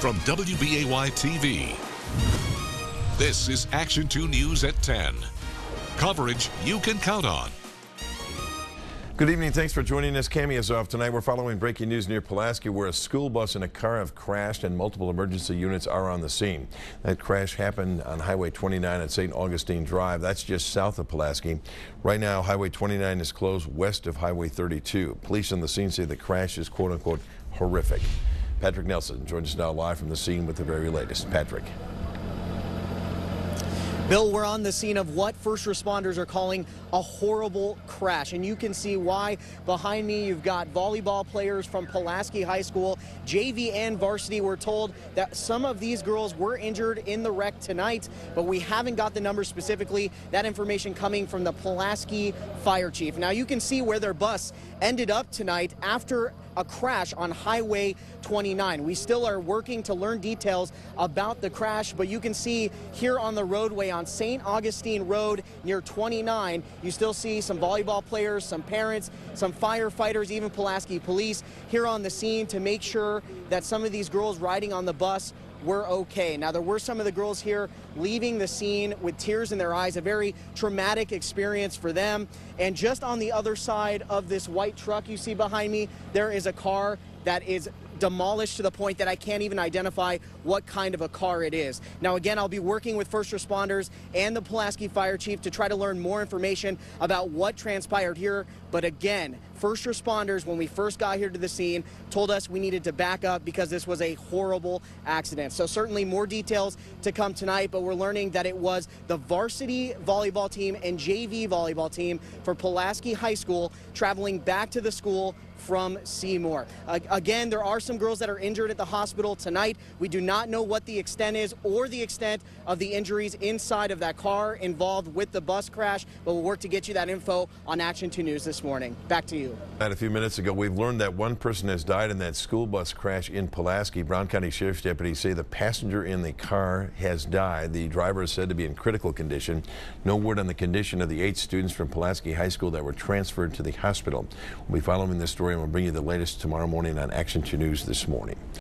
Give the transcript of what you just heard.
from WBAY TV. This is Action 2 News at 10. Coverage you can count on. Good evening. Thanks for joining us. Cami is off tonight. We're following breaking news near Pulaski where a school bus and a car have crashed and multiple emergency units are on the scene. That crash happened on Highway 29 at St. Augustine Drive. That's just south of Pulaski. Right now, Highway 29 is closed west of Highway 32. Police on the scene say the crash is quote-unquote horrific. Patrick Nelson joins us now live from the scene with the very latest. Patrick. Bill, we're on the scene of what first responders are calling a horrible crash, and you can see why. Behind me, you've got volleyball players from Pulaski High School, JV and varsity. We're told that some of these girls were injured in the wreck tonight, but we haven't got the numbers specifically. That information coming from the Pulaski fire chief. Now you can see where their bus ended up tonight after a crash on Highway 29. We still are working to learn details about the crash, but you can see here on the roadway on St. Augustine Road near 29, you still see some volleyball players, some parents, some firefighters, even Pulaski police here on the scene to make sure that some of these girls riding on the bus were okay. Now, there were some of the girls here leaving the scene with tears in their eyes, a very traumatic experience for them. And just on the other side of this white truck you see behind me, there is a car that is demolished to the point that I can't even identify what kind of a car it is. Now again, I'll be working with first responders and the Pulaski fire chief to try to learn more information about what transpired here. But again, first responders, when we first got here to the scene, told us we needed to back up because this was a horrible accident. So certainly more details to come tonight, but we're learning that it was the varsity volleyball team and JV volleyball team for Pulaski High School traveling back to the school from Seymour. Again, there are some girls that are injured at the hospital tonight. We do not know what the extent is or the extent of the injuries inside of that car involved with the bus crash, but we'll work to get you that info on Action 2 News this morning. Back to you. A few minutes ago, we've learned that one person has died in that school bus crash in Pulaski. Brown County Sheriff's deputies say the passenger in the car has died. The driver is said to be in critical condition. No word on the condition of the 8 students from Pulaski High School that were transferred to the hospital. We'll be following this story and we'll bring you the latest tomorrow morning on Action 2 News this morning.